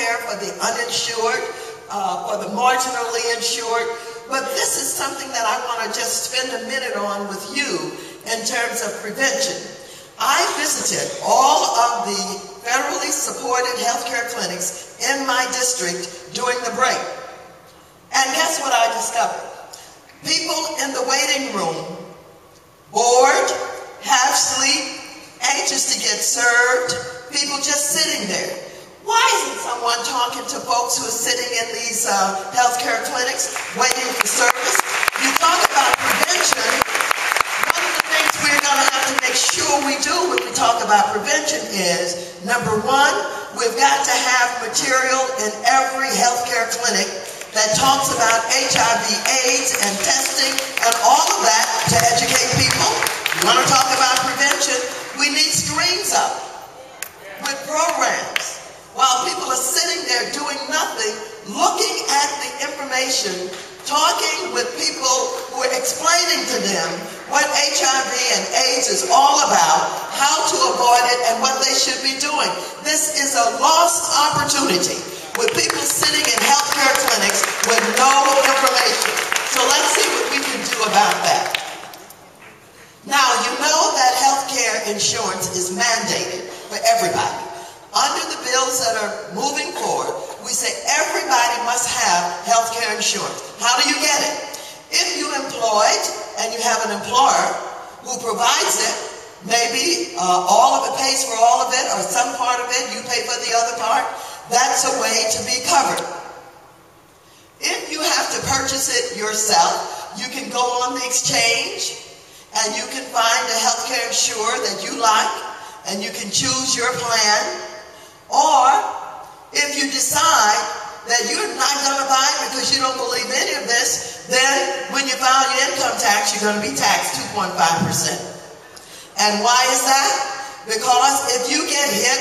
care for the uninsured, for the marginally insured. But this is something that I want to just spend a minute on with you in terms of prevention. I visited all of the federally supported healthcare clinics in my district during the break. And guess what I discovered? People in the waiting room, bored, half asleep, anxious to get served, people just sitting there. Why isn't someone talking to folks who are sitting in these healthcare clinics waiting for service? You talk about prevention. One of the things we're going to have to make sure we do when we talk about prevention is, number one, we've got to have material in every healthcare clinic that talks about HIV, AIDS, and testing, and all of that to educate people. You want to talk about prevention? We need screens up with programs. While people are sitting there doing nothing, looking at the information, talking with people who are explaining to them what HIV and AIDS is all about, how to avoid it, and what they should be doing. This is a lost opportunity with people sitting in healthcare clinics with no information. So let's see what we can do about that. Now, you know that healthcare insurance is mandated for everybody. Under the bills that are moving forward, we say everybody must have healthcare insurance. How do you get it? If you're employed and you have an employer who provides it, maybe all of it pays for all of it, or some part of it, you pay for the other part, that's a way to be covered. If you have to purchase it yourself, you can go on the exchange and you can find a healthcare insurer that you like, and you can choose your plan. Or if you decide that you're not going to buy it because you don't believe any of this, then when you file your income tax, you're going to be taxed 2.5%. And why is that? Because if you get hit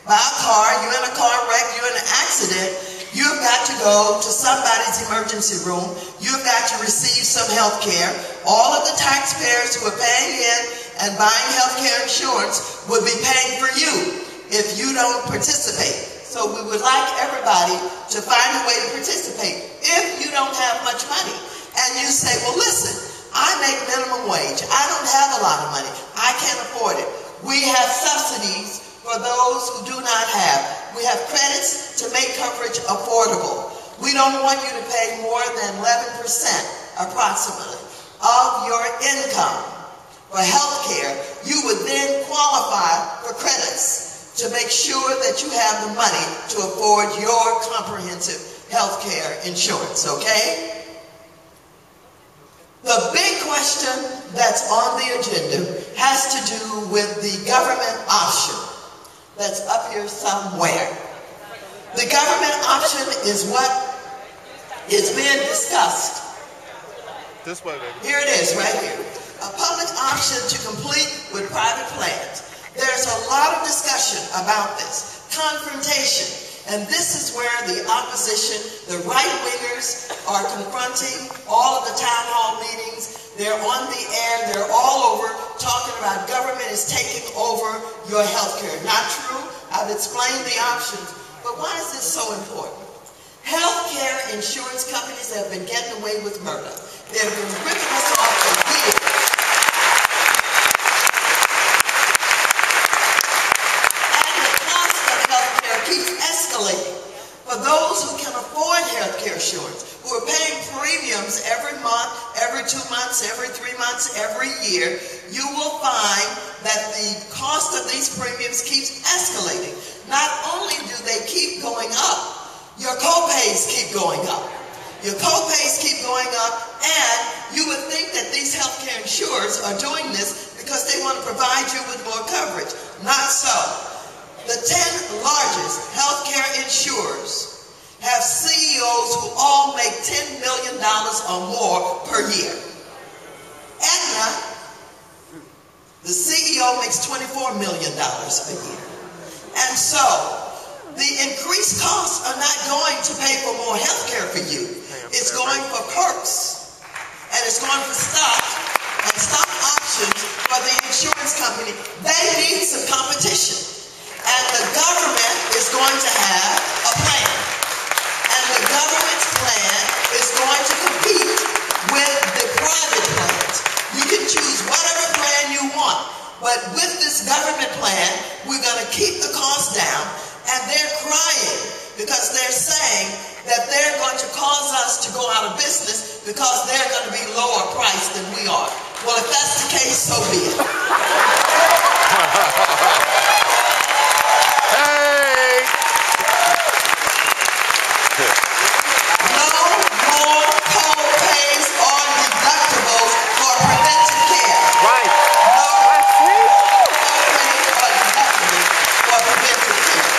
by a car, you're in a car wreck, you're in an accident, you've got to go to somebody's emergency room, you've got to receive some health care. All of the taxpayers who are paying in and buying health care insurance would be paying for you if you don't participate. So we would like everybody to find a way to participate. If you don't have much money and you say, well, listen, I make minimum wage, I don't have a lot of money, I can't afford it. We have subsidies for those who do not have. We have credits to make coverage affordable. We don't want you to pay more than 11% approximately of your income for health care. You would then qualify for credits to make sure that you have the money to afford your comprehensive health care insurance, okay? The big question that's on the agenda has to do with the government option that's up here somewhere. The government option is what is being discussed. This way, baby. Here it is, right here. A public option to complete with private plans. There's a lot of discussion about this, confrontation, and this is where the opposition, the right-wingers, are confronting all of the town hall meetings. They're on the air, they're all over, talking about government is taking over your health care. Not true, I've explained the options, but why is this so important? Health care insurance companies have been getting away with murder. They've been ripping us off for years. For those who can afford health care insurance, who are paying premiums every month, every 2 months, every 3 months, every year, you will find that the cost of these premiums keeps escalating. Not only do they keep going up, your co-pays keep going up. Your co-pays keep going up, and you would think that these health care insurers are doing this because they want to provide you with more coverage. Not so. The 10 largest healthcare insurers have CEOs who all make $10 million or more per year. Aetna, the CEO makes $24 million a year. And so, the increased costs are not going to pay for more health care for you. It's going for perks, and it's going for stock and stock options for the insurance company. They need some competition. And the government is going to have a plan because they're saying that they're going to cause us to go out of business because they're going to be lower priced than we are. Well, if that's the case, so be it. Hey! No more co-pays or deductibles for preventive care. Right. No co-pays or deductibles for preventive care.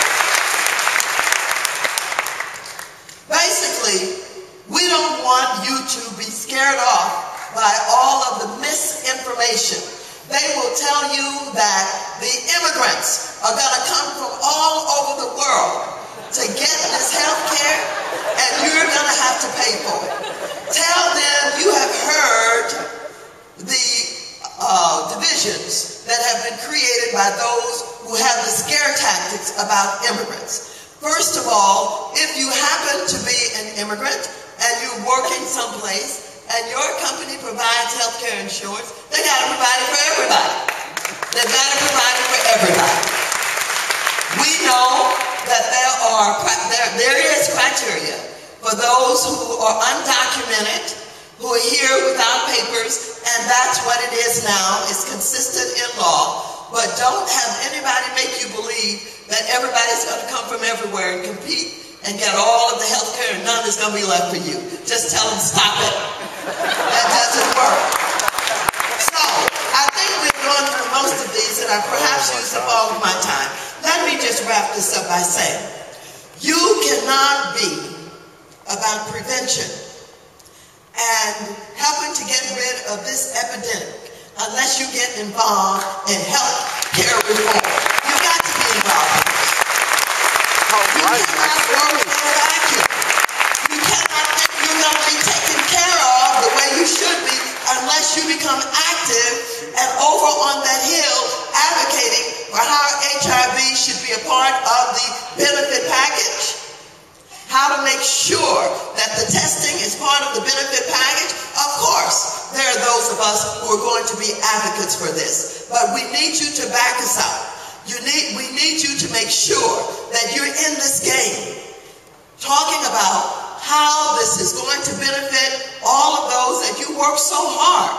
Basically, we don't want you to be scared off by all of the misinformation. They will tell you that the immigrants are going to come from all over the world to get this health care, and you're going to have to pay for it. Tell them you have heard the divisions that have been created by those who have the scare tactics about immigrants. First of all, if you happen to be an immigrant and you're working someplace and your company provides health care insurance, they got to provide it for everybody. They've got to provide it for everybody. We know that there is criteria for those who are undocumented, who are here without papers, and that's what it is now. It's consistent in law. But don't have anybody make you believe that everybody's going to come from everywhere and compete and get all of the health care and none is going to be left for you. Just tell them, stop it. That doesn't work. So, I think we've gone through most of these and I perhaps used up all of my time. Let me just wrap this up by saying, you cannot be about prevention and helping to get rid of this epidemic unless you get involved in health care reform. You've got to be involved in this. You cannot work in a vacuum. You cannot think you're going to be taken care of the way you should be unless you become active and over on that hill advocating for how HIV should be a part of the benefit package. How to make sure that the testing is part of the benefit package. Of course, there are those of us who are going to be advocates for this, but we need you to back us up. We need you to make sure that you're in this game, talking about how this is going to benefit all of those that you work so hard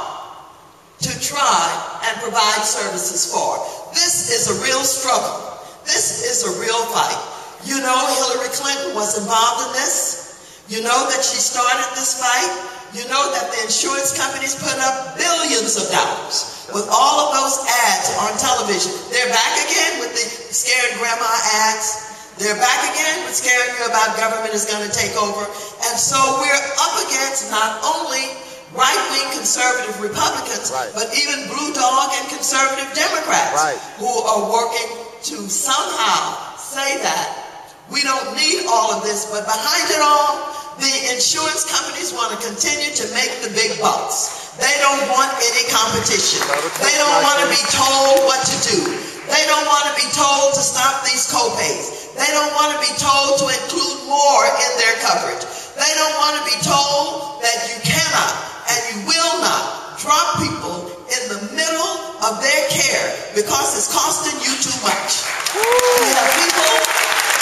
to try and provide services for. This is a real struggle. This is a real fight. You know Hillary Clinton was involved in this. You know that she started this fight. You know that the insurance companies put up billions of dollars with all of those ads on television. They're back again with the scared grandma ads. They're back again with scaring you about government is going to take over. And so we're up against not only right-wing conservative Republicans, but even blue dog and conservative Democrats who are working to somehow say that we don't need all of this, but behind it all, the insurance companies want to continue to make the big bucks. They don't want any competition. They don't want to be told what to do. They don't want to be told to stop these co-pays. They don't want to be told to include more in their coverage. They don't want to be told that you cannot and you will not drop people in the middle of their care because it's costing you too much. We have people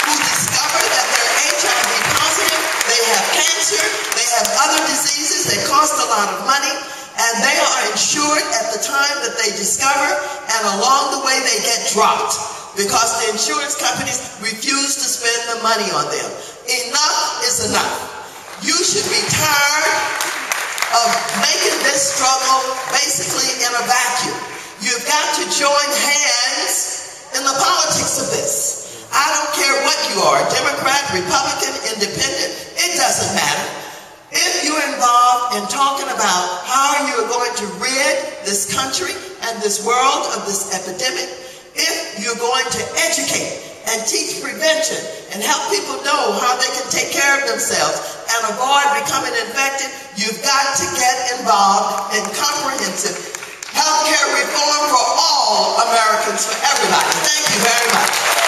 who discover that they're HIV positive, they have cancer, they have other diseases that cost a lot of money, and they are insured at the time that they discover, and along the way they get dropped because the insurance companies refuse to spend the money on them. Enough is enough. You should be tired of making this struggle basically in a vacuum. You've got to join hands in the politics of this. I don't care what you are, Democrat, Republican, Independent, it doesn't matter. If you're involved in talking about how you're going to rid this country and this world of this epidemic, if you're going to educate and teach prevention and help people know how they can take care of themselves and avoid becoming infected, you've got to get involved in comprehensive healthcare reform for all Americans, for everybody. Thank you very much.